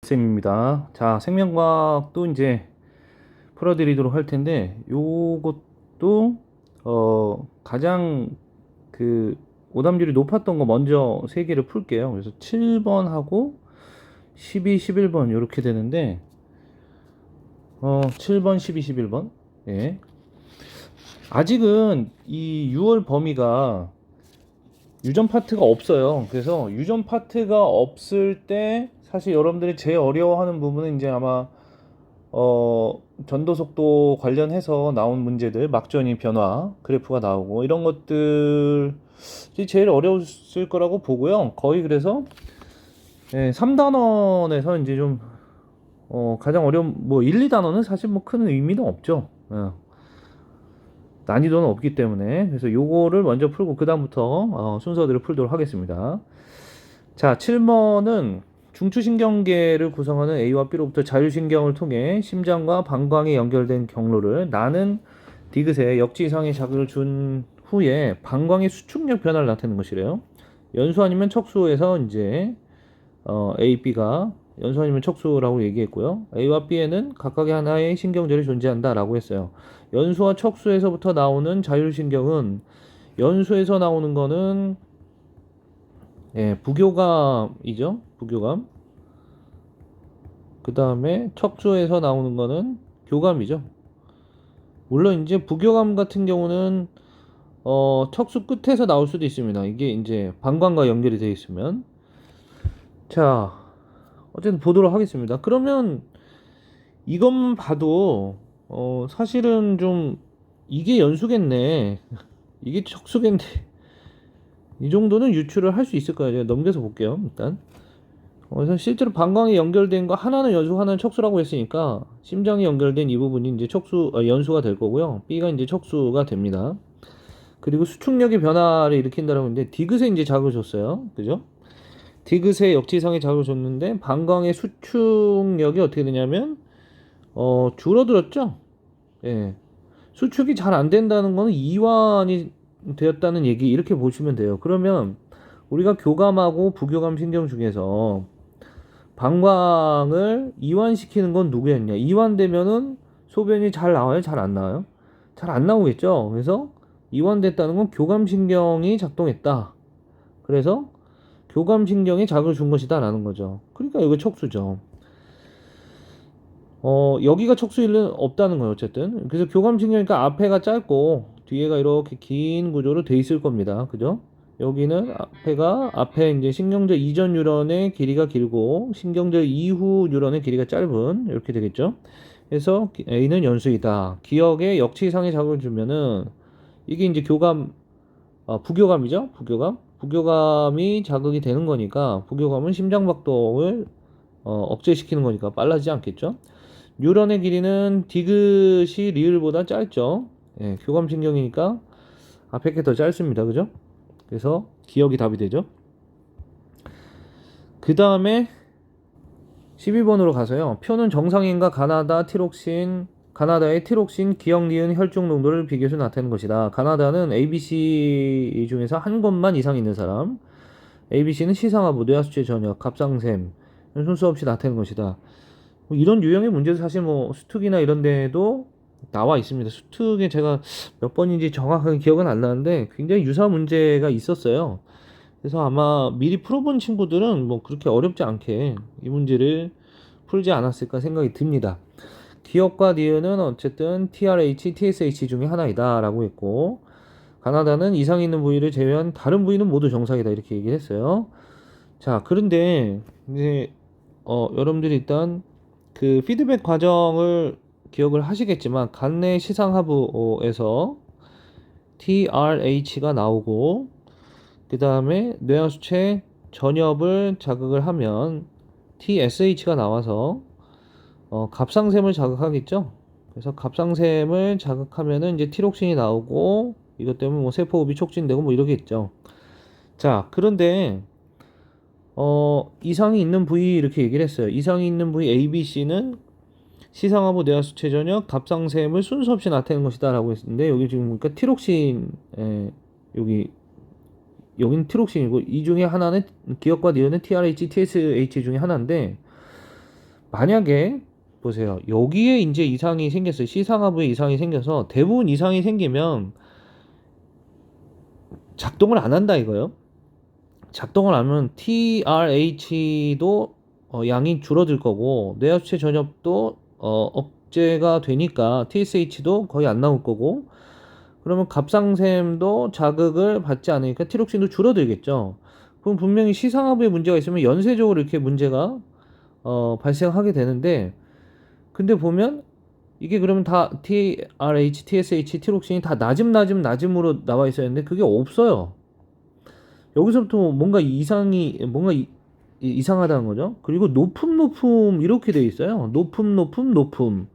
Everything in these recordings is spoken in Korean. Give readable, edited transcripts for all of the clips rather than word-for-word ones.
쌤입니다. 자, 생명과학도 이제 풀어드리도록 할 텐데, 요것도 가장 그 오답률이 높았던 거 먼저 세 개를 풀게요. 그래서 7번하고 12, 11번 이렇게 되는데, 7번, 12, 11번. 예. 아직은 이 6월 범위가 유전 파트가 없어요. 그래서 유전 파트가 없을 때 사실 여러분들이 제일 어려워하는 부분은 이제 아마 전도 속도 관련해서 나온 문제들, 막전이 변화, 그래프가 나오고 이런 것들이 제일 어려웠을 거라고 보고요. 거의 그래서 3단원에서 이제 좀 가장 어려운 뭐 1, 2단원은 사실 뭐 큰 의미는 없죠. 난이도는 없기 때문에 그래서 요거를 먼저 풀고 그 다음부터 순서대로 풀도록 하겠습니다. 자, 7번은 중추신경계를 구성하는 A와 B로부터 자율신경을 통해 심장과 방광에 연결된 경로를 나는 디귿에 역지 이상의 자극을 준 후에 방광의 수축력 변화를 나타내는 것이래요. 연수 아니면 척수에서 이제 A, B가 연수 아니면 척수라고 얘기했고요. A와 B에는 각각의 하나의 신경절이 존재한다라고 했어요. 연수와 척수에서부터 나오는 자율신경은 연수에서 나오는 거는 부교감이죠. 부교감. 그 다음에 척추에서 나오는 거는 교감이죠. 물론 이제 부교감 같은 경우는 척수 끝에서 나올 수도 있습니다. 이게 이제 방광과 연결이 되어 있으면. 자, 어쨌든 보도록 하겠습니다. 그러면 이것만 봐도 사실은 좀 이게 연수겠네. 이게 척수겠네. 이 정도는 유추를 할 수 있을 거예요. 제가 넘겨서 볼게요. 일단. 그래서 실제로 방광이 연결된 거 하나는 연수, 하나는 척수라고 했으니까 심장이 연결된 이 부분이 이제 연수가 될 거고요. B가 이제 척수가 됩니다. 그리고 수축력의 변화를 일으킨다라고 했는데 디귿에 이제 자극을 줬어요. 그죠? 디귿에 역지상에 자극을 줬는데 방광의 수축력이 어떻게 되냐면 줄어들었죠. 예. 수축이 잘 안 된다는 거는 이완이 되었다는 얘기 이렇게 보시면 돼요. 그러면 우리가 교감하고 부교감 신경 중에서 방광을 이완시키는 건 누구였냐? 이완되면은 소변이 잘 나와요? 잘 안 나와요? 잘 안 나오겠죠? 그래서 이완됐다는 건 교감신경이 작동했다. 그래서 교감신경에 자극을 준 것이다 라는 거죠. 그러니까 이거 척수죠. 여기가 척수일은 없다는 거예요. 어쨌든. 그래서 교감신경이니까 앞에가 짧고 뒤에가 이렇게 긴 구조로 돼 있을 겁니다. 그죠? 여기는 앞에 이제 신경절 이전 뉴런의 길이가 길고 신경절 이후 뉴런의 길이가 짧은 이렇게 되겠죠. 그래서 A는 연수이다. 기억에 역치 이상의 자극을 주면은 이게 이제 부교감이죠. 부교감이 자극이 되는 거니까 부교감은 심장박동을 억제시키는 거니까 빨라지지 않겠죠. 뉴런의 길이는 디귿이 리을보다 짧죠. 예, 교감신경이니까 앞에 게 더 짧습니다. 그죠? 그래서 기억이 답이 되죠. 그 다음에 12번으로 가서요. 표는 정상인과 가나다의 티록신 기억 니은 혈중 농도를 비교해서 나타내는 것이다. 가나다는 ABC 중에서 한 것만 이상 있는 사람. ABC는 시상하부, 뇌하수체 전역, 갑상샘 순서 없이 나타내는 것이다. 뭐 이런 유형의 문제도 사실 뭐 수특이나 이런 데도 나와 있습니다. 수특에 제가 몇 번인지 정확하게 기억은 안 나는데 굉장히 유사한 문제가 있었어요. 그래서 아마 미리 풀어본 친구들은 뭐 그렇게 어렵지 않게 이 문제를 풀지 않았을까 생각이 듭니다. 기억과 니은은 어쨌든 TRH, TSH 중에 하나이다 라고 했고 가나다는 이상 있는 부위를 제외한 다른 부위는 모두 정상이다 이렇게 얘기를 했어요. 자, 그런데 이제 여러분들이 일단 그 피드백 과정을 기억을 하시겠지만 간내 시상하부에서 TRH가 나오고 그 다음에 뇌하수체 전엽을 자극을 하면 TSH가 나와서 갑상샘을 자극하겠죠. 그래서 갑상샘을 자극하면은 이제 티록신이 나오고 이것 때문에 뭐 세포호흡이 촉진되고 뭐 이러겠죠. 자, 그런데 이상이 있는 부위 이렇게 얘기를 했어요. 이상이 있는 부위 A, B, C는 시상하부 뇌하수체 전역 갑상샘을 순서 없이 나타내는 것이다 라고 했는데 여기 지금 보니까 티록신 여기는 티록신이고 이 중에 하나는 기억과 니은은 TRH, TSH 중에 하나인데 만약에 보세요. 여기에 이제 이상이 생겼어요. C상하부에 이상이 생겨서 대부분 이상이 생기면 작동을 안 한다 이거예요. 작동을 안 하면 TRH도 양이 줄어들 거고 뇌하수체 전엽도 억제가 되니까 TSH도 거의 안 나올 거고 그러면 갑상샘도 자극을 받지 않으니까 티록신도 줄어들겠죠. 그럼 분명히 C상하부에 문제가 있으면 연쇄적으로 이렇게 문제가 발생하게 되는데 근데 보면 이게 그러면 다 TRH, TSH, 티록신이 다 낮음으로 나와 있어야 했는데 그게 없어요. 여기서부터 뭔가 이상하다는 거죠. 그리고 높음 이렇게 돼 있어요. 높음.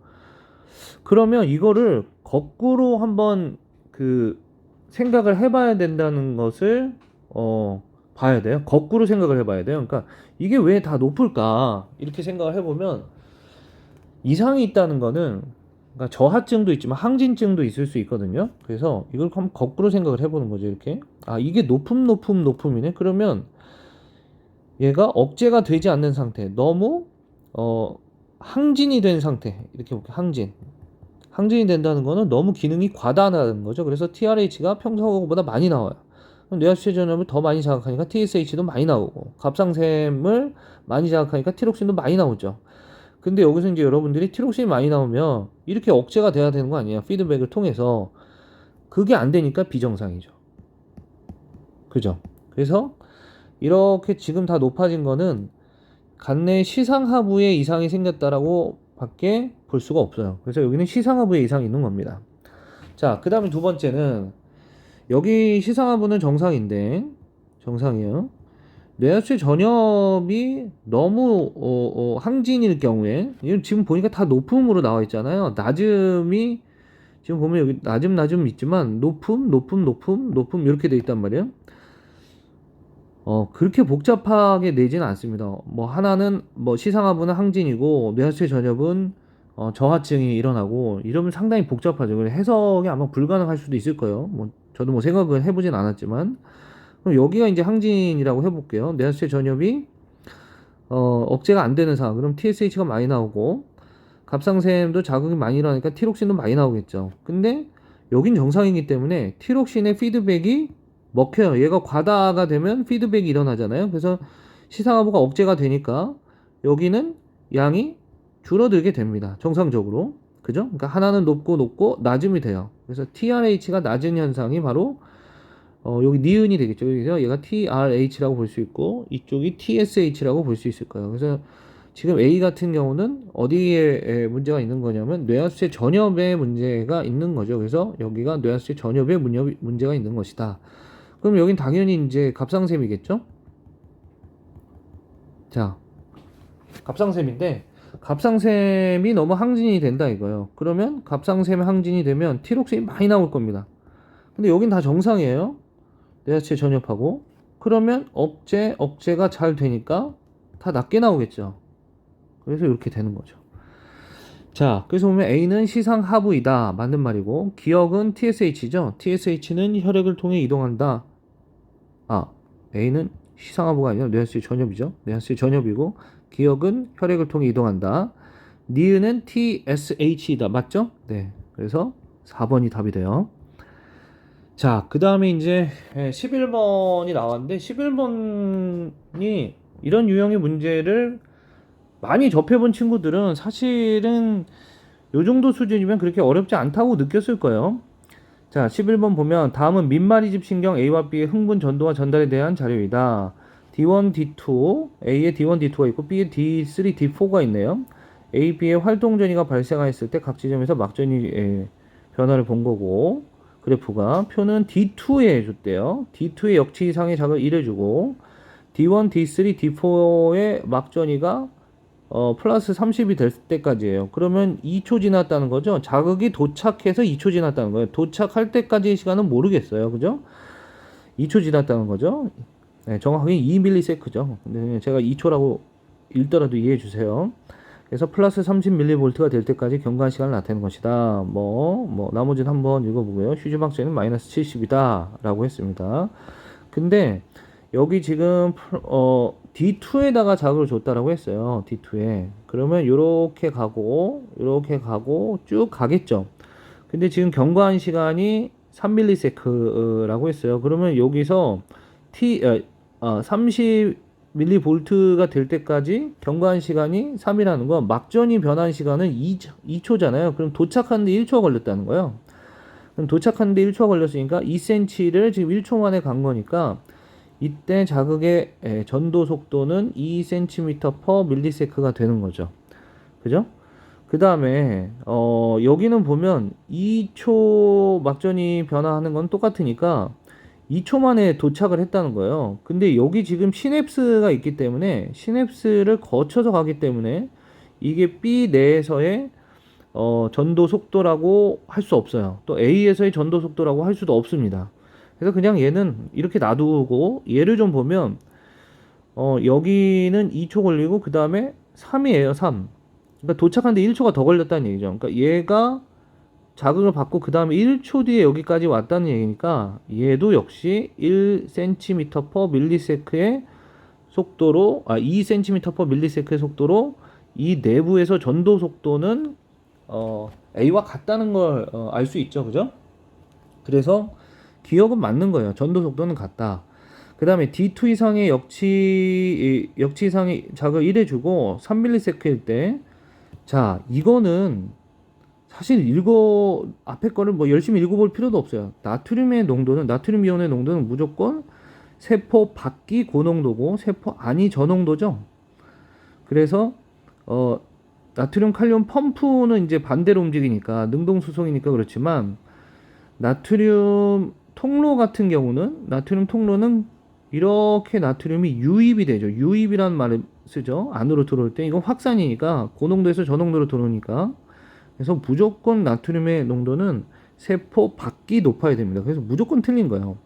그러면 이거를 거꾸로 한번 그 생각을 해봐야 된다는 것을 봐야 돼요. 거꾸로 생각을 해봐야 돼요. 그러니까 이게 왜 다 높을까 이렇게 생각을 해보면 이상이 있다는 거는 그러니까 저하증도 있지만 항진증도 있을 수 있거든요. 그래서 이걸 한번 거꾸로 생각을 해보는 거죠. 이렇게 이게 높음이네. 그러면 얘가 억제가 되지 않는 상태, 너무 항진이 된 상태 이렇게 볼게요. 항진이 된다는 거는 너무 기능이 과다하다는 거죠. 그래서 TRH가 평소보다 많이 나와요. 그럼 뇌하수체 전염을 더 많이 자극하니까 TSH도 많이 나오고 갑상샘을 많이 자극하니까 티록신도 많이 나오죠. 근데 여기서 이제 여러분들이 티록신이 많이 나오면 이렇게 억제가 돼야 되는 거 아니에요? 피드백을 통해서. 그게 안 되니까 비정상이죠. 그죠? 그래서 이렇게 지금 다 높아진 거는 간내 시상하부에 이상이 생겼다라고 밖에 볼 수가 없어요. 그래서 여기는 시상하부에 이상이 있는 겁니다. 자, 그 다음에 두 번째는 여기 시상하부는 정상이에요. 뇌하수체 전엽이 너무 항진일 경우에 지금 보니까 다 높음으로 나와 있잖아요. 낮음이 지금 보면 여기 낮음 있지만 높음 이렇게 돼 있단 말이에요. 그렇게 복잡하게 내지는 않습니다. 뭐 하나는 뭐 시상하부는 항진이고 뇌하수체 전엽은 저하증이 일어나고 이러면 상당히 복잡하죠. 그래서 해석이 아마 불가능할 수도 있을 거예요. 뭐 저도 뭐 생각을 해보진 않았지만 그럼 여기가 이제 항진이라고 해볼게요. 뇌하수체 전엽이 억제가 안 되는 상황. 그럼 TSH가 많이 나오고 갑상샘도 자극이 많이 일어나니까 티록신도 많이 나오겠죠. 근데 여긴 정상이기 때문에 티록신의 피드백이 먹혀요. 얘가 과다가 되면 피드백이 일어나잖아요. 그래서 시상하부가 억제가 되니까 여기는 양이 줄어들게 됩니다. 정상적으로. 그죠? 그러니까 하나는 높고 낮음이 돼요. 그래서 TRH가 낮은 현상이 바로 여기 니은이 되겠죠. 그래서 얘가 TRH라고 볼 수 있고 이쪽이 TSH라고 볼 수 있을 거예요. 그래서 지금 A 같은 경우는 어디에 문제가 있는 거냐면 뇌하수체 전엽에 문제가 있는 거죠. 그래서 여기가 뇌하수체 전엽에 문제가 있는 것이다. 그럼 여긴 당연히 이제 갑상샘이겠죠? 자, 갑상샘인데 갑상샘이 너무 항진이 된다 이거예요. 그러면 갑상샘 항진이 되면 티록신이 많이 나올 겁니다. 근데 여긴 다 정상이에요. 뇌하수체 전엽하고 그러면 억제가 잘 되니까 다 낮게 나오겠죠. 그래서 이렇게 되는 거죠. 자, 그래서 보면 A는 시상하부이다. 맞는 말이고 기억은 TSH죠. TSH는 혈액을 통해 이동한다. A는 시상하부가 아니라 뇌하수체 전엽이죠. 뇌하수체 전엽이고 기억은 혈액을 통해 이동한다. 니은은 TSH이다. 맞죠? 네. 그래서 4번이 답이 돼요. 자, 그 다음에 이제 11번이 나왔는데 11번이 이런 유형의 문제를 많이 접해본 친구들은 사실은 요 정도 수준이면 그렇게 어렵지 않다고 느꼈을 거예요. 자, 11번 보면 다음은 민마리집 신경 A와 B의 흥분 전도와 전달에 대한 자료이다. D1, D2, A에 D1, D2가 있고 B에 D3, D4가 있네요. A, B의 활동 전이가 발생했을 때 각 지점에서 막전이 변화를 본 거고 그래프가 표는 D2에 줬대요. D2의 역치 이상의 작을 1해주고 D1, D3, D4의 막전이가 플러스 30이 될 때까지예요. 그러면 2초 지났다는 거죠. 자극이 도착해서 2초 지났다는 거예요. 도착할 때까지의 시간은 모르겠어요. 그죠? 2초 지났다는 거죠. 네, 정확하게 2ms죠. 근데 제가 2초라고 읽더라도 이해해 주세요. 그래서 플러스 30mV가 될 때까지 경과한 시간을 나타내는 것이다. 나머지는 한번 읽어보고요. 휴지막전은 마이너스 70이다. 라고 했습니다. 근데 여기 지금 D2에다가 자극을 줬다라고 했어요. D2에. 그러면 요렇게 가고 쭉 가겠죠. 근데 지금 경과한 시간이 3ms라고 했어요. 그러면 여기서 30mV가 될 때까지 경과한 시간이 3이라는 건 막전이 변한 시간은 2초잖아요. 그럼 도착하는데 1초가 걸렸다는 거예요. 그럼 도착하는데 1초가 걸렸으니까 2cm를 지금 1초 만에 간 거니까 이때 자극의 전도 속도는 2cm/ms가 되는 거죠. 그죠? 그 다음에 여기는 보면 2초 막전이 변화하는 건 똑같으니까 2초 만에 도착을 했다는 거예요. 근데 여기 지금 시냅스가 있기 때문에 시냅스를 거쳐서 가기 때문에 이게 B 내에서의 전도 속도라고 할 수 없어요. 또 A에서의 전도 속도라고 할 수도 없습니다. 그래서 그냥 얘는 이렇게 놔두고 얘를 좀 보면 여기는 2초 걸리고 그 다음에 3이에요. 3. 그러니까 도착하는데 1초가 더 걸렸다는 얘기죠. 그러니까 얘가 자극을 받고 그 다음에 1초 뒤에 여기까지 왔다는 얘기니까 얘도 역시 1cm/ms의 속도로 2cm/ms의 속도로 이 내부에서 전도 속도는 A와 같다는 걸 알 수 있죠. 그죠? 그래서 기억은 맞는 거예요. 전도 속도는 같다. 그 다음에 D2 이상의 역치 이상의 자극을 1해주고 3ms일 때, 자, 이거는 사실 앞에 거를 뭐 열심히 읽어볼 필요도 없어요. 나트륨 이온의 농도는 무조건 세포 밖이 고농도고 세포 안이 저농도죠. 그래서 나트륨 칼륨 펌프는 이제 반대로 움직이니까 능동수송이니까 그렇지만 나트륨 통로는 이렇게 나트륨이 유입이 되죠. 유입이라는 말을 쓰죠. 안으로 들어올 때 이건 확산이니까 고농도에서 저농도로 들어오니까, 그래서 무조건 나트륨의 농도는 세포 밖이 높아야 됩니다. 그래서 무조건 틀린 거예요.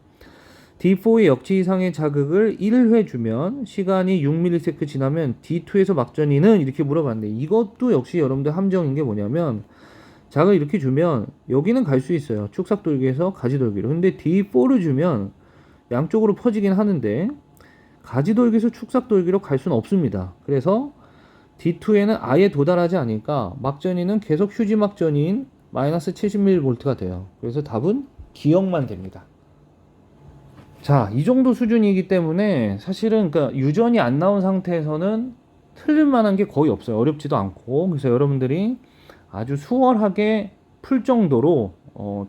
D4의 역치 이상의 자극을 1회 주면 시간이 6ms 지나면 D2에서 막전이는 이렇게 물어봤는데, 이것도 역시 여러분들 함정인 게 뭐냐면 자극을 이렇게 주면 여기는 갈 수 있어요. 축삭돌기에서 가지돌기로. 근데 D4를 주면 양쪽으로 퍼지긴 하는데 가지돌기에서 축삭돌기로 갈 수는 없습니다. 그래서 D2에는 아예 도달하지 않으니까 막전이는 계속 휴지 막전인 마이너스 70mV가 돼요. 그래서 답은 기억만 됩니다. 자, 이 정도 수준이기 때문에 사실은 그러니까 유전이 안 나온 상태에서는 틀릴 만한 게 거의 없어요. 어렵지도 않고. 그래서 여러분들이 아주 수월하게 풀 정도로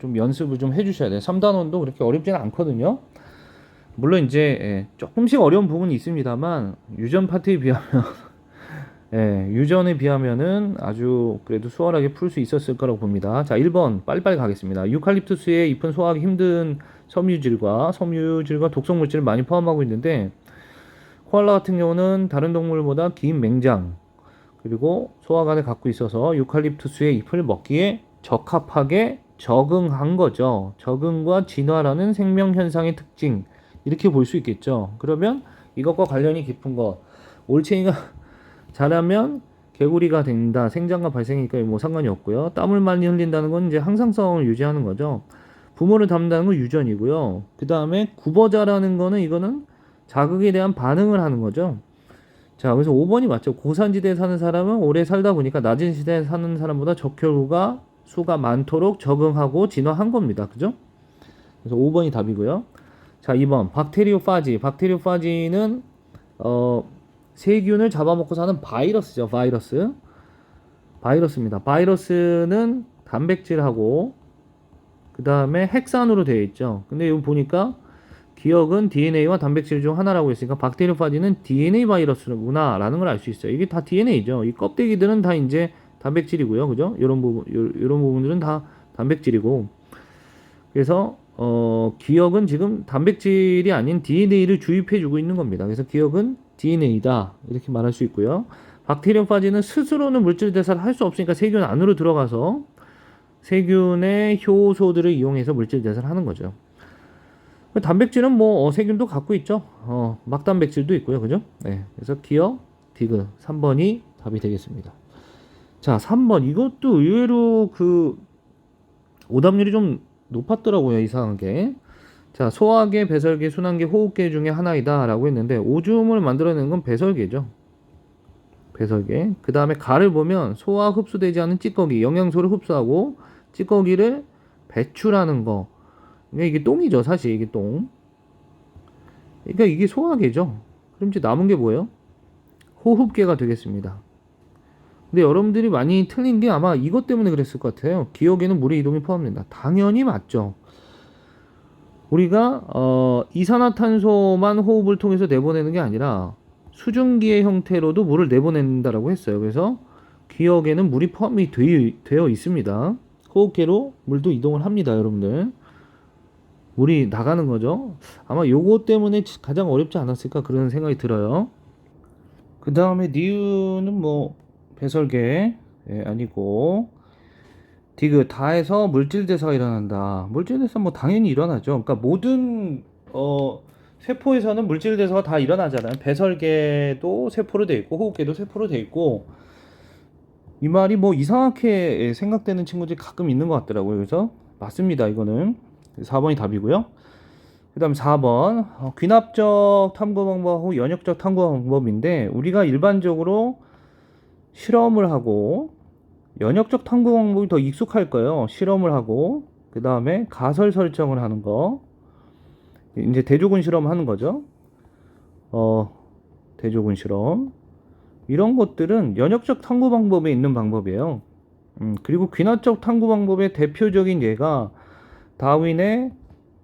좀 연습을 좀 해주셔야 돼요. 3단원도 그렇게 어렵지는 않거든요. 물론 이제 조금씩 어려운 부분이 있습니다만 유전 파트에 비하면 유전에 비하면은 아주 그래도 수월하게 풀 수 있었을 거라고 봅니다. 자, 1번 빨리빨리 가겠습니다. 유칼립투스의 잎은 소화하기 힘든 섬유질과 독성 물질을 많이 포함하고 있는데, 코알라 같은 경우는 다른 동물보다 긴 맹장 그리고 소화관을 갖고 있어서 유칼립투스의 잎을 먹기에 적합하게 적응한 거죠. 적응과 진화라는 생명 현상의 특징, 이렇게 볼 수 있겠죠. 그러면 이것과 관련이 깊은 것, 올챙이가 자라면 개구리가 된다, 생장과 발생이니까 뭐 상관이 없고요. 땀을 많이 흘린다는 건 이제 항상성을 유지하는 거죠. 부모를 닮는다는 건 유전이고요. 그 다음에 굽어자라는 거는 이거는 자극에 대한 반응을 하는 거죠. 자, 그래서 5번이 맞죠. 고산지대에 사는 사람은 오래 살다 보니까 낮은 시대에 사는 사람보다 적혈구가 수가 많도록 적응하고 진화한 겁니다. 그죠? 그래서 5번이 답이고요. 자, 2번 박테리오파지. 박테리오파지는 세균을 잡아먹고 사는 바이러스죠. 바이러스입니다. 바이러스는 단백질하고 그 다음에 핵산으로 되어 있죠. 근데 여기 보니까 기억은 DNA와 단백질 중 하나라고 했으니까 박테리오파지는 DNA 바이러스구나 라는 걸 알 수 있어요. 이게 다 DNA죠. 이 껍데기들은 다 이제 단백질이고요. 그죠? 이런 부분들은 다 단백질이고, 그래서 기억은 지금 단백질이 아닌 DNA를 주입해 주고 있는 겁니다. 그래서 기억은 DNA다 이렇게 말할 수 있고요. 박테리오파지는 스스로는 물질 대사를 할 수 없으니까 세균 안으로 들어가서 세균의 효소들을 이용해서 물질 대사를 하는 거죠. 단백질은 뭐 세균도 갖고 있죠. 막단백질도 있고요. 그죠? 네. 그래서 기억, 디귿 3번이 답이 되겠습니다. 자, 3번 이것도 의외로 그 오답률이 좀 높았더라고요. 이상하게. 자, 소화계, 배설계, 순환계, 호흡계 중에 하나이다 라고 했는데 오줌을 만들어내는 건 배설계죠. 배설계. 그 다음에 가를 보면 소화 흡수되지 않은 찌꺼기, 영양소를 흡수하고 찌꺼기를 배출하는 거. 그러니까 이게 똥이죠, 사실 이게 똥. 그러니까 이게 소화계죠. 그럼 이제 남은 게 뭐예요? 호흡계가 되겠습니다. 근데 여러분들이 많이 틀린 게 아마 이것 때문에 그랬을 것 같아요. 기억에는 물의 이동이 포함된다. 당연히 맞죠. 우리가 이산화탄소만 호흡을 통해서 내보내는 게 아니라 수증기의 형태로도 물을 내보낸다라고 했어요. 그래서 기억에는 물이 포함이 되어 있습니다. 호흡계로 물도 이동을 합니다, 여러분들. 물이 나가는 거죠. 아마 요거 때문에 가장 어렵지 않았을까 그런 생각이 들어요. 그 다음에 니은은 뭐 배설계 아니고 디귿 다해서 물질대사가 일어난다. 물질대사 뭐 당연히 일어나죠. 그러니까 모든 세포에서는 물질대사가 다 일어나잖아요. 배설계도 세포로 돼 있고 호흡계도 세포로 돼 있고 이 말이 뭐 이상하게 생각되는 친구들이 가끔 있는 것 같더라고요. 그래서 맞습니다. 이거는 4번이 답이고요. 그 다음 4번 귀납적 탐구 방법하고 연역적 탐구 방법인데 우리가 일반적으로 실험을 하고 연역적 탐구 방법이 더 익숙할 거예요. 실험을 하고 그 다음에 가설 설정을 하는 거 이제 대조군 실험 하는 거죠. 대조군 실험 이런 것들은 연역적 탐구 방법에 있는 방법이에요. 그리고 귀납적 탐구 방법의 대표적인 예가 다윈의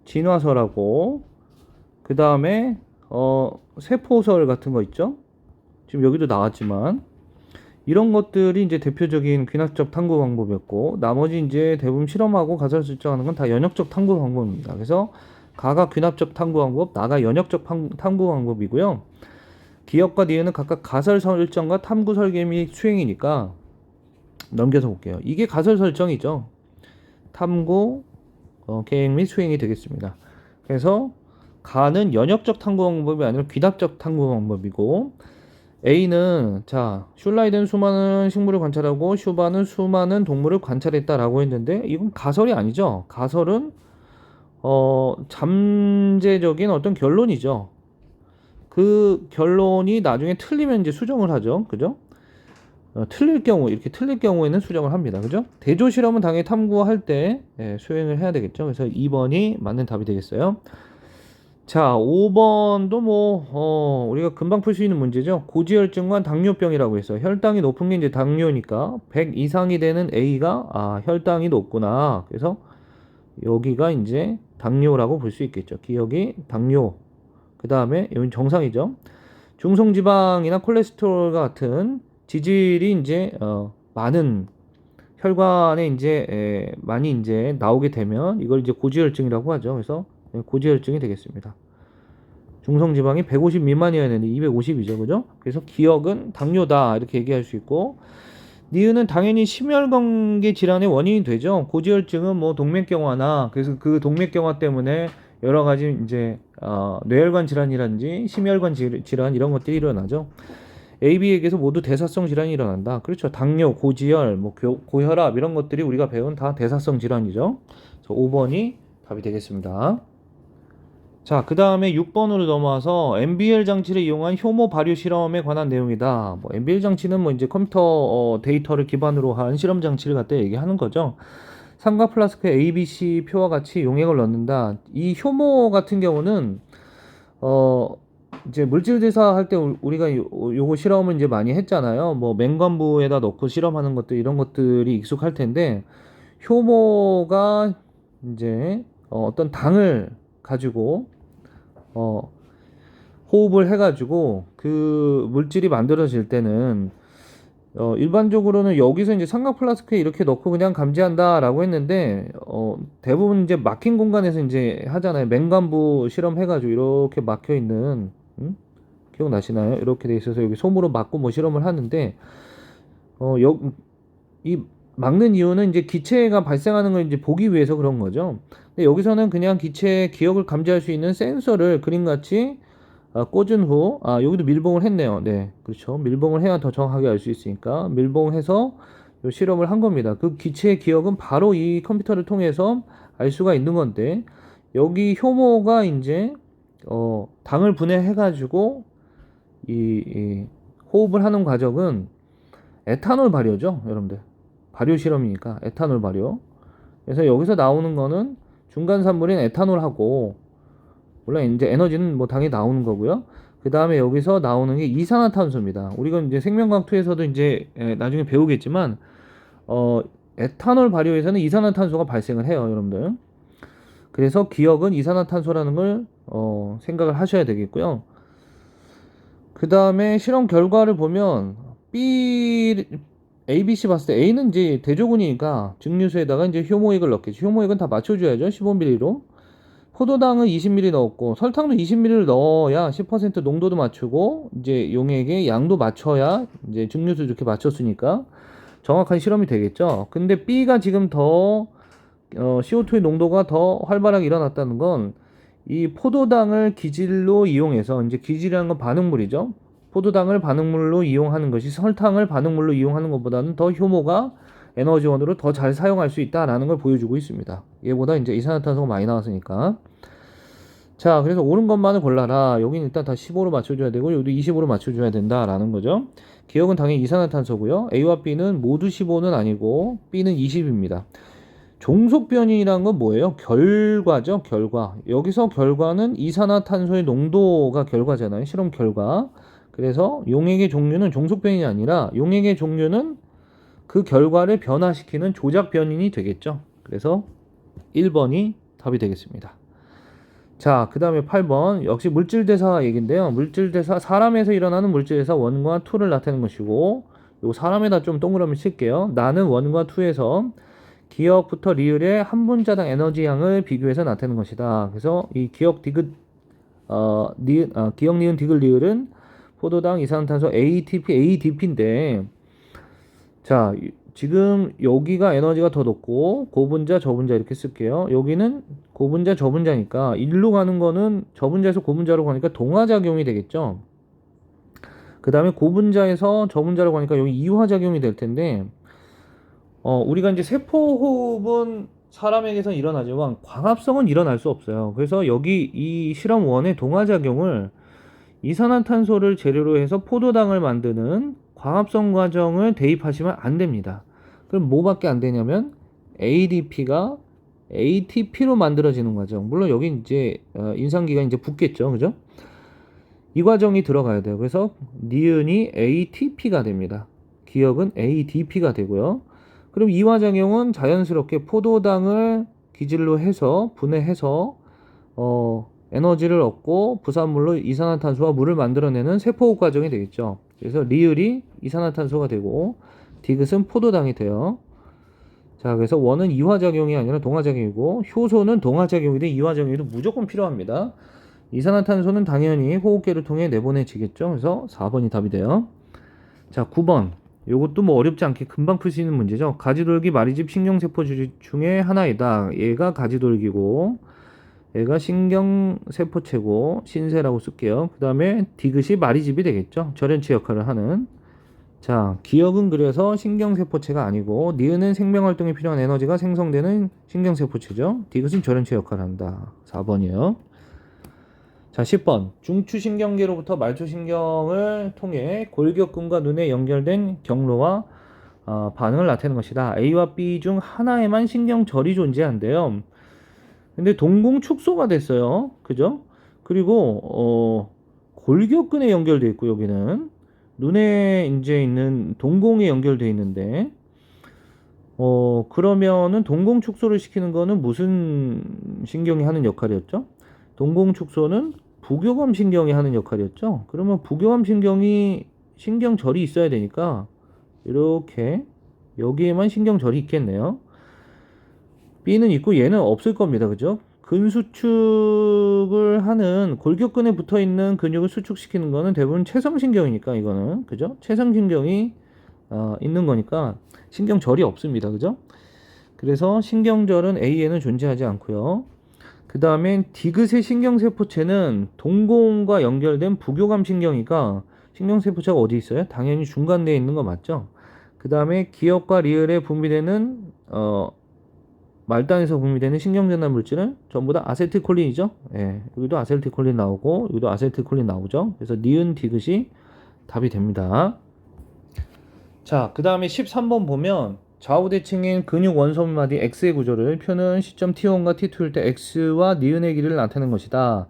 진화설하고 그 다음에 세포설 같은 거 있죠. 지금 여기도 나왔지만 이런 것들이 이제 대표적인 귀납적 탐구 방법이었고 나머지 이제 대부분 실험하고 가설 설정하는 건 다 연역적 탐구 방법입니다. 그래서 가가 귀납적 탐구 방법, 나가 연역적 탐구 방법이고요. 기억과 니은은 각각 가설 설정과 탐구 설계 및 수행이니까 넘겨서 볼게요. 이게 가설 설정이죠. 탐구 계획 및 수행이 되겠습니다. 그래서 가는 연역적 탐구 방법이 아니라 귀납적 탐구 방법이고 A는 자 슐라이드는 수많은 식물을 관찰하고 슈바는 수많은 동물을 관찰했다라고 했는데 이건 가설이 아니죠. 가설은 잠재적인 어떤 결론이죠. 그 결론이 나중에 틀리면 이제 수정을 하죠. 그죠? 틀릴 경우 이렇게 틀릴 경우에는 수정을 합니다. 그죠? 대조 실험은 당연히 탐구할 때 수행을 해야 되겠죠. 그래서 2번이 맞는 답이 되겠어요. 자, 5번도 뭐 우리가 금방 풀 수 있는 문제죠. 고지혈증과 당뇨병이라고 해서 혈당이 높은 게 이제 당뇨니까 100 이상이 되는 A가 혈당이 높구나. 그래서 여기가 이제 당뇨라고 볼 수 있겠죠. 기억이 당뇨. 그 다음에 여기 정상이죠. 중성지방이나 콜레스테롤 같은 지질이 이제 많은 혈관에 이제 많이 이제 나오게 되면 이걸 이제 고지혈증이라고 하죠. 그래서 고지혈증이 되겠습니다. 중성지방이 150 미만이어야 되는데 250이죠. 그죠? 그래서 기억은 당뇨다 이렇게 얘기할 수 있고 니은은 당연히 심혈관계 질환의 원인이 되죠. 고지혈증은 뭐 동맥경화나 그래서 그 동맥경화 때문에 여러 가지 이제 뇌혈관 질환이라든지 심혈관 질환 이런 것들이 일어나죠. A, B에게서 모두 대사성 질환이 일어난다. 그렇죠. 당뇨, 고지혈, 뭐 고혈압 이런 것들이 우리가 배운 다 대사성 질환이죠. 그래서 5번이 답이 되겠습니다. 자, 그 다음에 6번으로 넘어와서 MBL 장치를 이용한 효모 발효 실험에 관한 내용이다. 뭐 MBL 장치는 뭐 이제 컴퓨터 데이터를 기반으로 한 실험 장치를 갖다 얘기하는 거죠. 삼각 플라스크 ABC 표와 같이 용액을 넣는다. 이 효모 같은 경우는 이제 물질 대사할 때 우리가 요거 실험을 이제 많이 했잖아요. 뭐 맹관부에다 넣고 실험하는 것들 이런 것들이 익숙할 텐데 효모가 이제 어떤 당을 가지고 호흡을 해가지고 그 물질이 만들어질 때는 일반적으로는 여기서 이제 삼각 플라스크에 이렇게 넣고 그냥 감지한다라고 했는데 대부분 이제 막힌 공간에서 이제 하잖아요. 맹관부 실험해가지고 이렇게 막혀 있는 기억나시나요? 이렇게 돼 있어서 여기 솜으로 막고 뭐 실험을 하는데 이 막는 이유는 이제 기체가 발생하는 걸 이제 보기 위해서 그런 거죠. 근데 여기서는 그냥 기체의 기억을 감지할 수 있는 센서를 그림같이 꽂은 후 여기도 밀봉을 했네요. 네, 그렇죠. 밀봉을 해야 더 정확하게 알 수 있으니까 밀봉해서 요 실험을 한 겁니다. 그 기체의 기억은 바로 이 컴퓨터를 통해서 알 수가 있는 건데 여기 효모가 이제 당을 분해해가지고 이 호흡을 하는 과정은 에탄올 발효죠, 여러분들. 발효 실험이니까 에탄올 발효. 그래서 여기서 나오는 거는 중간 산물인 에탄올하고, 물론 이제 에너지는 뭐 당이 나오는 거고요. 그 다음에 여기서 나오는 게 이산화탄소입니다. 우리가 이제 생명과학 2에서도 이제 나중에 배우겠지만 에탄올 발효에서는 이산화탄소가 발생을 해요, 여러분들. 그래서 기억은 이산화탄소라는 걸 생각을 하셔야 되겠고요. 그 다음에 실험 결과를 보면 A, B, C 봤을 때 A는 이제 대조군이니까 증류수에다가 이제 효모액을 넣겠죠. 효모액은 다 맞춰줘야죠. 15ml로. 포도당은 20ml 넣었고 설탕도 20ml를 넣어야 10% 농도도 맞추고 이제 용액의 양도 맞춰야 이제 증류수 이렇게 맞췄으니까 정확한 실험이 되겠죠. 근데 B가 지금 더 CO2의 농도가 더 활발하게 일어났다는 건 이 포도당을 기질로 이용해서, 이제 기질이라는 건 반응물이죠. 포도당을 반응물로 이용하는 것이 설탕을 반응물로 이용하는 것보다는 더 효모가 에너지원으로 더 잘 사용할 수 있다라는 걸 보여주고 있습니다. 얘보다 이제 이산화탄소가 많이 나왔으니까. 자, 그래서 옳은 것만을 골라라. 여기는 일단 다 15로 맞춰줘야 되고 여기도 25로 맞춰줘야 된다라는 거죠. 기억은 당연히 이산화탄소고요. A와 B는 모두 15는 아니고 B는 20입니다. 종속 변이란 건 뭐예요? 결과죠, 결과. 여기서 결과는 이산화탄소의 농도가 결과잖아요. 실험 결과. 그래서 용액의 종류는 종속 변이가 아니라 용액의 종류는 그 결과를 변화시키는 조작 변인이 되겠죠. 그래서 1번이 답이 되겠습니다. 자, 그 다음에 8번. 역시 물질대사 얘기인데요. 물질대사, 사람에서 일어나는 물질대사 1과 2를 나타내는 것이고, 요 사람에다 좀 동그라미 칠게요. 나는 1과 2에서 기억부터 리을의 한 분자당 에너지 양을 비교해서 나타내는 것이다. 그래서 이 기억 디귿 기억 니은 디귿 리을은 포도당 이산화탄소 ADP인데, 자, 지금 여기가 에너지가 더 높고 고분자 저분자 이렇게 쓸게요. 여기는 고분자 저분자니까 일로 가는 거는 저분자에서 고분자로 가니까 동화작용이 되겠죠. 그 다음에 고분자에서 저분자로 가니까 여기 이화작용이 될 텐데, 우리가 이제 세포호흡은 사람에게서 일어나지만 광합성은 일어날 수 없어요. 그래서 여기 이 실험 1의 동화작용을 이산화탄소를 재료로 해서 포도당을 만드는 광합성 과정을 대입하시면 안 됩니다. 그럼 뭐밖에 안 되냐면 ADP가 ATP로 만들어지는 과정. 물론 여기 이제 인산기가 이제 붙겠죠, 그죠? 이 과정이 들어가야 돼요. 그래서 니은이 ATP가 됩니다. 기억은 ADP가 되고요. 그럼 이화작용은 자연스럽게 포도당을 기질로 해서 분해해서 에너지를 얻고 부산물로 이산화탄소와 물을 만들어내는 세포호흡 과정이 되겠죠. 그래서 리을이 이산화탄소가 되고 디귿은 포도당이 돼요. 자, 그래서 원은 이화작용이 아니라 동화작용이고 효소는 동화작용이든 이화작용이든 무조건 필요합니다. 이산화탄소는 당연히 호흡기를 통해 내보내지겠죠. 그래서 4번이 답이 돼요. 자, 9번. 요것도 뭐 어렵지 않게 금방 풀 수 있는 문제죠. 가지돌기 마리집 신경세포 중에 하나이다. 얘가 가지돌기고 얘가 신경세포체고 신세라고 쓸게요. 그 다음에 디귿이 마리집이 되겠죠. 절연체 역할을 하는. 자, 기억은 그래서 신경세포체가 아니고 니은은 생명활동에 필요한 에너지가 생성되는 신경세포체죠. 디귿은 절연체 역할을 한다. 4번이에요. 자, 10번. 중추신경계로부터 말초신경을 통해 골격근과 눈에 연결된 경로와 반응을 나타내는 것이다. A와 B 중 하나에만 신경절이 존재한대요. 근데 동공축소가 됐어요. 그죠? 그리고 골격근에 연결돼 있고 여기는 눈에 이제 있는 동공에 연결돼 있는데 그러면은 동공축소를 시키는 거는 무슨 신경이 하는 역할이었죠? 동공축소는 부교감 신경이 하는 역할이었죠. 그러면 부교감 신경이 신경절이 있어야 되니까 이렇게 여기에만 신경절이 있겠네요. B는 있고 얘는 없을 겁니다. 그죠? 근수축을 하는 골격근에 붙어 있는 근육을 수축시키는 거는 대부분 체성신경이니까 이거는 그죠? 체성신경이 있는 거니까 신경절이 없습니다. 그죠? 그래서 신경절은 A에는 존재하지 않고요. 그 다음에 디귿의 신경세포체는 동공과 연결된 부교감 신경이니까 신경세포체가 어디 있어요? 당연히 중간대에 있는 거 맞죠? 그 다음에 기억과 리을에 분비되는 말단에서 분비되는 신경전달 물질은 전부 다 아세틸콜린이죠. 예, 여기도 아세틸콜린 나오고 여기도 아세틸콜린 나오죠. 그래서 니은 디귿이 답이 됩니다. 자, 그 다음에 13번 보면 좌우대칭인 근육 원소마디 X의 구조를 표는 시점 T1과 T2일 때 X와 니은의 길이를 나타내는 것이다.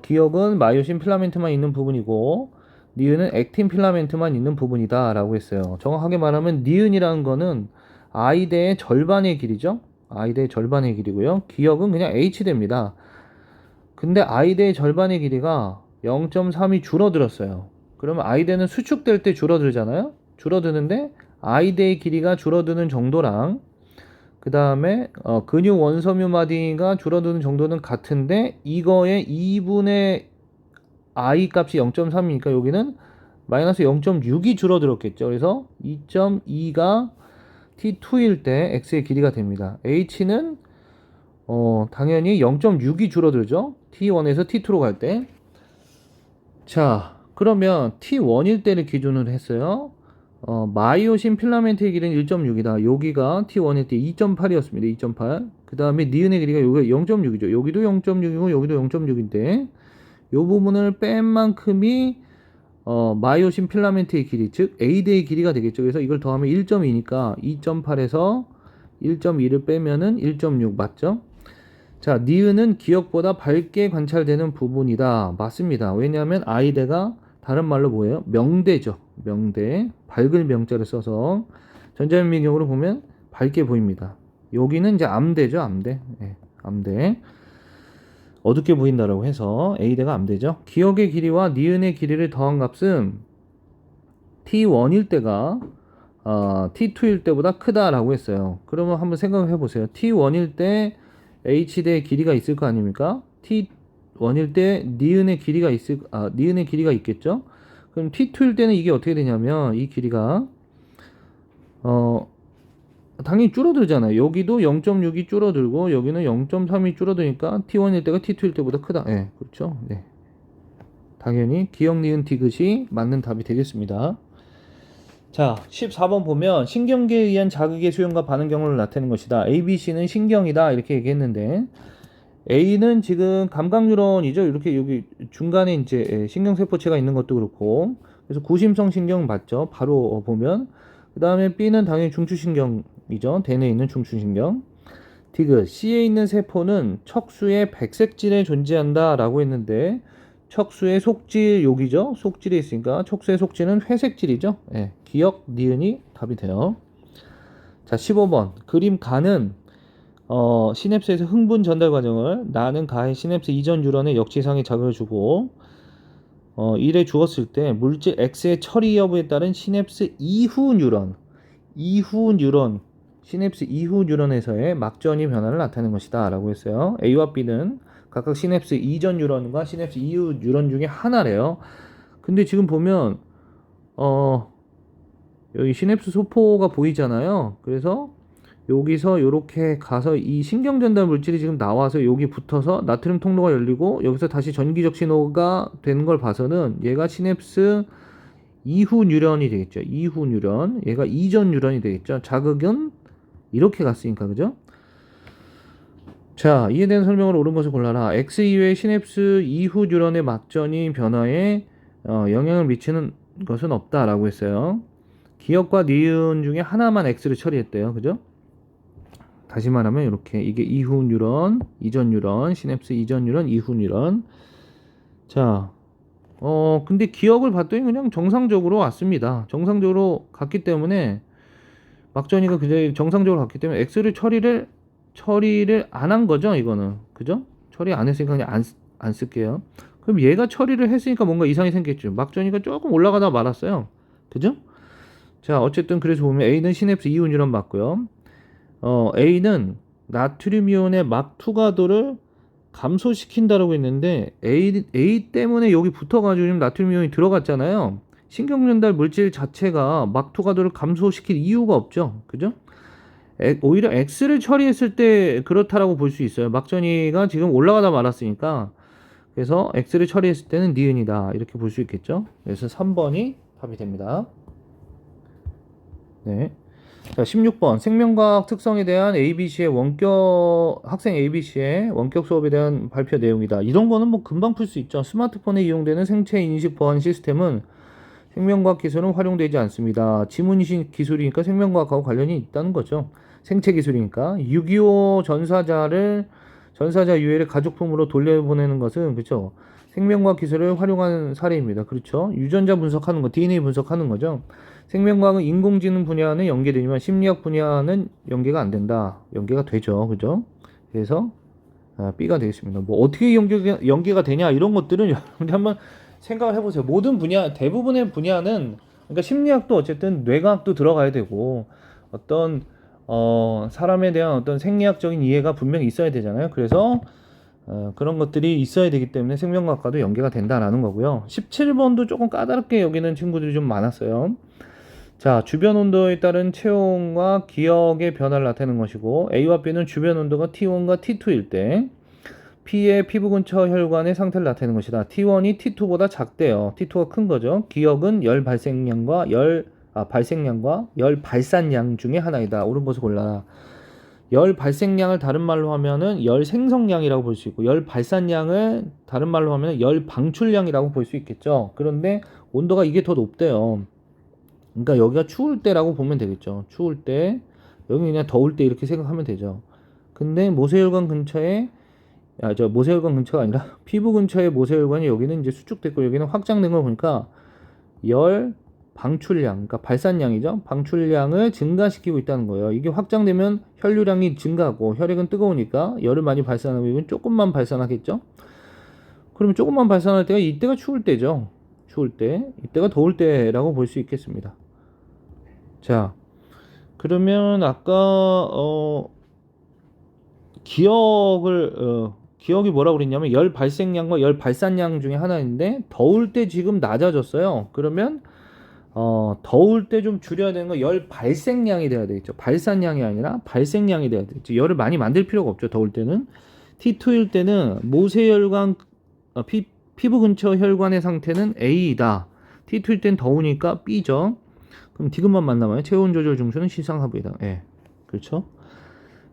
기억은 마이오신 필라멘트만 있는 부분이고 니은은 액틴 필라멘트만 있는 부분이다 라고 했어요. 정확하게 말하면 니은이라는 거는 I대의 절반의 길이죠. I대의 절반의 길이고요. 기억은 그냥 H대입니다. 근데 I대의 절반의 길이가 0.3이 줄어들었어요. 그러면 I대는 수축될 때 줄어들잖아요. 줄어드는데 I대의 길이가 줄어드는 정도랑 그 다음에 근육 원섬유 마디가 줄어드는 정도는 같은데 이거의 2분의 I 값이 0.3이니까 여기는 마이너스 0.6이 줄어들었겠죠. 그래서 2.2가 T2일 때 X의 길이가 됩니다. H는 당연히 0.6이 줄어들죠. T1에서 T2로 갈 때. 자, 그러면 T1일 때를 기준으로 했어요. 마이오신 필라멘트의 길이는 1.6이다. 여기가 T1일 때 2.8이었습니다. 2.8. 그 다음에 니은의 길이가 여기가 0.6이죠. 여기도 0.6이고 여기도 0.6인데 요 부분을 뺀 만큼이 마이오신 필라멘트의 길이, 즉 A대의 길이가 되겠죠. 그래서 이걸 더하면 1.2니까 2.8에서 1.2를 빼면은 1.6 맞죠? 자, 니은은 기억보다 밝게 관찰되는 부분이다. 맞습니다. 왜냐하면 I대가 다른 말로 뭐예요? 명대죠. 명대. 밝을 명자를 써서 전자현미경으로 보면 밝게 보입니다. 여기는 이제 암대죠. 암대. 네, 암대. 어둡게 보인다라고 해서 A대가 암대죠. 기억의 길이와 니은의 길이를 더한 값은 T1일 때가 T2일 때보다 크다라고 했어요. 그러면 한번 생각을 해보세요. T1일 때 H대의 길이가 있을 거 아닙니까? T1일 때 니은의 길이가 니은의 길이가 있겠죠? 그럼 T2일 때는 이게 어떻게 되냐면 이 길이가 당연히 줄어들잖아요. 여기도 0.6이 줄어들고 여기는 0.3이 줄어드니까 T1일 때가 T2일 때보다 크다. 예, 그렇죠. 네. 당연히 기억 니은 디귿이 맞는 답이 되겠습니다. 자, 14번 보면 신경계에 의한 자극의 수용과 반응 경로를 나타내는 것이다. A, B, C는 신경이다. 이렇게 얘기했는데 A는 지금 감각 뉴런이죠. 이렇게 여기 중간에 이제 신경세포체가 있는 것도 그렇고 그래서 구심성 신경 맞죠. 바로 보면 그 다음에 B는 당연히 중추신경이죠. 대뇌에 있는 중추신경. 디귿 C에 있는 세포는 척수의 백색질에 존재한다 라고 했는데 척수의 속질 여기죠. 속질에 있으니까 척수의 속질은 회색질이죠. 예, 기억 니은이 답이 돼요. 자, 15번 그림 가는 시냅스에서 흥분 전달 과정을 나는 가해 시냅스 이전 뉴런에 역지상의 자극을 주고 이래 주었을 때 물질 X의 처리 여부에 따른 시냅스 이후 뉴런 시냅스 이후 뉴런에서의 막전이 변화를 나타내는 것이다 라고 했어요. A와 B는 각각 시냅스 이전 뉴런과 시냅스 이후 뉴런 중에 하나래요. 근데 지금 보면 여기 시냅스 소포가 보이잖아요. 그래서 여기서 이렇게 가서 이 신경전달 물질이 지금 나와서 여기 붙어서 나트륨 통로가 열리고 여기서 다시 전기적 신호가 되는 걸 봐서는 얘가 시냅스 이후 뉴런이 되겠죠. 이후 뉴런. 얘가 이전 뉴런이 되겠죠. 자극은 이렇게 갔으니까 그죠? 자, 이에 대한 설명을 옳은 것을 골라라. X 이외의 시냅스 이후 뉴런의 막전이 변화에 영향을 미치는 것은 없다라고 했어요. 기억과 니은 중에 하나만 X를 처리했대요. 그죠? 다시 말하면 이렇게 이게 이후 뉴런, 이전 뉴런, 시냅스 이전 뉴런, 이후 뉴런. 자, 근데 기억을 봤더니 그냥 정상적으로 왔습니다. 정상적으로 갔기 때문에 막전이가 그냥 정상적으로 갔기 때문에 X를 처리를 안 한 거죠, 이거는. 그죠? 처리 안 했으니까 그냥 안 쓸게요. 그럼 얘가 처리를 했으니까 뭔가 이상이 생겼죠. 막전이가 조금 올라가다 말았어요. 그죠? 자, 어쨌든 그래서 보면 A는 시냅스 이후 뉴런 맞고요. A는 나트륨 이온의 막 투과도를 감소시킨다라고 했는데 A 때문에 여기 붙어가지고 지금 나트륨 이온이 들어갔잖아요. 신경전달 물질 자체가 막 투과도를 감소시킬 이유가 없죠. 그죠? 오히려 X를 처리했을 때 그렇다라고 볼 수 있어요. 막전이가 지금 올라가다 말았으니까 그래서 X를 처리했을 때는 니은이다 이렇게 볼 수 있겠죠. 그래서 3번이 답이 됩니다. 네. 자, 16번. 생명과학 특성에 대한 ABC의 원격, 학생 ABC의 원격 수업에 대한 발표 내용이다. 이런 거는 뭐 금방 풀 수 있죠. 스마트폰에 이용되는 생체 인식 보안 시스템은 생명과학 기술은 활용되지 않습니다. 지문인식 기술이니까 생명과학하고 관련이 있다는 거죠. 생체 기술이니까. 6.25 전사자 유해를 가족품으로 돌려보내는 것은, 그렇죠, 생명과학 기술을 활용한 사례입니다. 그렇죠. 유전자 분석하는 거, DNA 분석하는 거죠. 생명과학은 인공지능 분야는 연계되지만 심리학 분야는 연계가 안 된다. 연계가 되죠. 그죠? 그래서 B가 되겠습니다. 뭐 어떻게 연계가 되냐 이런 것들은 여러분들 한번 생각을 해보세요. 모든 분야, 대부분의 분야는, 그러니까 심리학도 어쨌든 뇌과학도 들어가야 되고 어떤 사람에 대한 어떤 생리학적인 이해가 분명히 있어야 되잖아요. 그래서 그런 것들이 있어야 되기 때문에 생명과학과도 연계가 된다라는 거고요. 17번도 조금 까다롭게 여기는 친구들이 좀 많았어요. 자, 주변 온도에 따른 체온과 기억의 변화를 나타내는 것이고, A와 B는 주변 온도가 T1과 T2일 때 P의 피부 근처 혈관의 상태를 나타내는 것이다. T1이 T2보다 작대요. T2가 큰 거죠. 기억은 열 발생량과 열 발산량 중에 하나이다. 옳은 것을 골라라. 열 발생량을 다른 말로 하면은 열 생성량이라고 볼 수 있고, 열 발산량을 다른 말로 하면은 열 방출량이라고 볼 수 있겠죠. 그런데 온도가 이게 더 높대요. 그러니까 여기가 추울 때라고 보면 되겠죠. 추울 때, 여기 그냥 더울 때 이렇게 생각하면 되죠. 근데 모세혈관 근처에, 모세혈관 근처가 아니라 피부 근처에 모세혈관이 여기는 이제 수축됐고 여기는 확장된 걸 보니까 열 방출량, 그러니까 발산량이죠. 방출량을 증가시키고 있다는 거예요. 이게 확장되면 혈류량이 증가하고 혈액은 뜨거우니까 열을 많이 발산하고 이건 조금만 발산하겠죠. 그러면 조금만 발산할 때가 이때가 추울 때죠. 추울 때, 이때가 더울 때라고 볼 수 있겠습니다. 자, 그러면 아까 기억이 뭐라고 그랬냐면 열 발생량과 열 발산량 중에 하나인데 더울 때 지금 낮아졌어요. 그러면 더울 때 좀 줄여야 되는 거 열 발생량이 돼야 되겠죠. 발산량이 아니라 발생량이 돼야 되겠죠. 열을 많이 만들 필요가 없죠. 더울 때는. T2일 때는 모세혈관 피부 근처 혈관의 상태는 A이다. T2일 땐 더우니까 B죠. 그럼 디귿만 만나면 체온 조절 중수는 시상하부이다. 예. 그렇죠?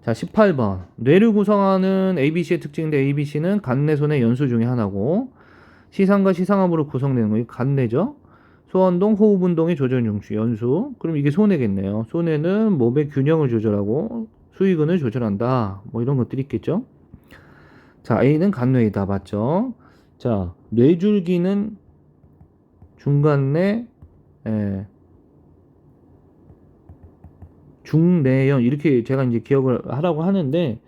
자, 18번. 뇌를 구성하는 ABC의 특징인데 ABC는 간내손의 연수 중에 하나고 시상과 시상하부로 구성되는 거. 이거 간내죠? 소원동, 호흡운동의 조절 중수, 연수. 그럼 이게 소뇌겠네요. 소뇌는 몸의 균형을 조절하고 수의근을 조절한다. 뭐 이런 것들이 있겠죠? 자, A는 간뇌이다. 맞죠? 자, 뇌줄기는 중간내, 중내연 이렇게 제가 이제 기억을 하라고 하는데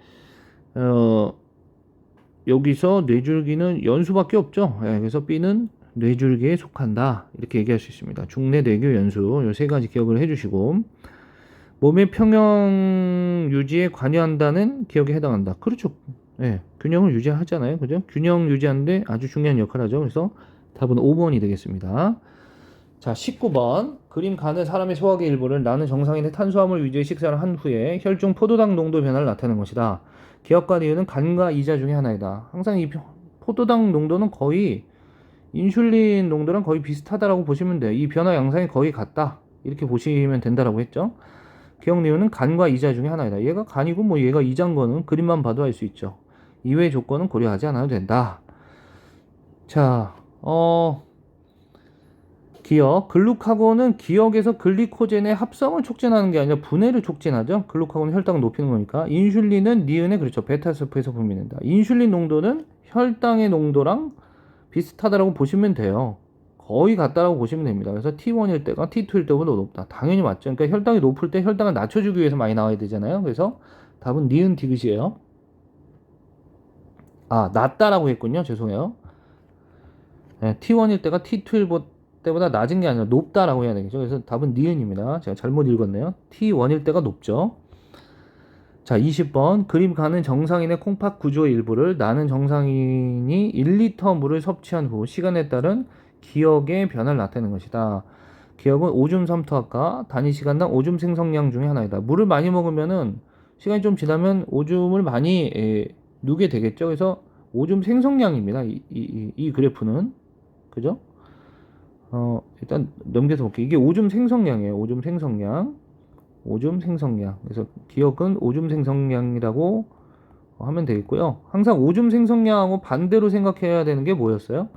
여기서 뇌줄기는 연수밖에 없죠. 그래서 B는 뇌줄기에 속한다 이렇게 얘기할 수 있습니다. 중내 뇌교 연수 요 세 가지 기억을 해주시고 몸의 평형 유지에 관여한다는 기억에 해당한다. 그렇죠. 균형을 유지하잖아요. 그죠? 균형 유지하는데 아주 중요한 역할을 하죠. 그래서 답은 5번이 되겠습니다. 자, 19번. 그림 가는 사람의 소화기 일부를 나는 정상인의 탄수화물 위주의 식사를 한 후에 혈중 포도당 농도 변화를 나타내는 것이다. 기억과 이유는 간과 이자 중에 하나이다. 항상 이 포도당 농도는 거의 인슐린 농도랑 거의 비슷하다라고 보시면 돼요. 이 변화 양상이 거의 같다. 이렇게 보시면 된다라고 했죠. 기억 이유는 간과 이자 중에 하나이다. 얘가 간이고 뭐 얘가 이자인 거는 그림만 봐도 알 수 있죠. 이외의 조건은 고려하지 않아도 된다. 자, 기억. 글루카곤은 기억에서 글리코젠의 합성을 촉진하는 게 아니라 분해를 촉진하죠. 글루카곤은 혈당을 높이는 거니까. 인슐린은 니은의 그렇죠. 베타셀프에서 분비된다. 인슐린 농도는 혈당의 농도랑 비슷하다라고 보시면 돼요. 거의 같다라고 보시면 됩니다. 그래서 T1일 때가 T2일 때보다 높다. 당연히 맞죠. 그러니까 혈당이 높을 때 혈당을 낮춰주기 위해서 많이 나와야 되잖아요. 그래서 답은 니은 디귿이에요. 아, 낮다라고 했군요. 죄송해요. T1일 때가 T2일 때보다 낮은 게 아니라 높다라고 해야 되겠죠. 그래서 답은 니은입니다. 제가 잘못 읽었네요. T1일 때가 높죠. 자, 20번. 그림 가는 정상인의 콩팥 구조의 일부를 나는 정상인이 1리터 물을 섭취한 후 시간에 따른 기억의 변화를 나타내는 것이다. 기억은 오줌 삼투압과 단위 시간당 오줌 생성량 중에 하나이다. 물을 많이 먹으면은 시간이 좀 지나면 오줌을 많이 누게 되겠죠. 그래서 오줌 생성량입니다. 이 그래프는. 그죠? 일단 넘겨서 볼게요. 이게 오줌 생성량이에요. 오줌 생성량. 오줌 생성량. 그래서 기억은 오줌 생성량이라고 하면 되겠고요. 항상 오줌 생성량하고 반대로 생각해야 되는 게 뭐였어요?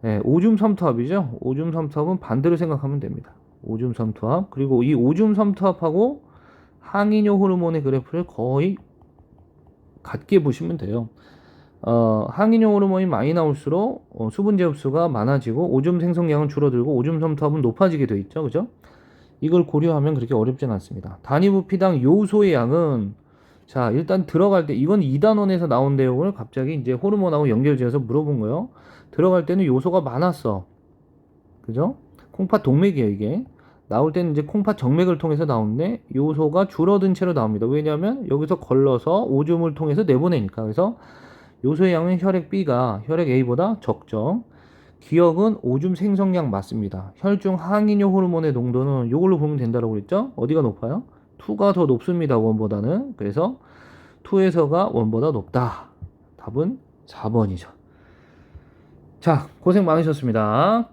네, 오줌 삼투압이죠. 오줌 삼투압은 반대로 생각하면 됩니다. 오줌 삼투압. 그리고 이 오줌 삼투압하고 항이뇨 호르몬의 그래프를 거의 같게 보시면 돼요. 항이뇨 호르몬이 많이 나올수록 수분제 흡수가 많아지고 오줌 생성량은 줄어들고 오줌 삼투압은 높아지게 돼 있죠. 그죠? 이걸 고려하면 그렇게 어렵진 않습니다. 단위부피당 요소의 양은 자, 일단 들어갈 때 이건 2단원에서 나온 내용을 갑자기 이제 호르몬하고 연결지어서 물어본 거예요. 들어갈 때는 요소가 많았어. 그죠? 콩팥 동맥이에요, 이게. 나올 때는 이제 콩팥 정맥을 통해서 나오는데 요소가 줄어든 채로 나옵니다. 왜냐하면 여기서 걸러서 오줌을 통해서 내보내니까. 그래서 요소의 양은 혈액 B가 혈액 A보다 적죠. 기억은 오줌 생성량 맞습니다. 혈중 항이뇨 호르몬의 농도는 이걸로 보면 된다고 그랬죠? 어디가 높아요? 2가 더 높습니다. 1보다는. 그래서 2에서가 1보다 높다. 답은 4번이죠. 자, 고생 많으셨습니다.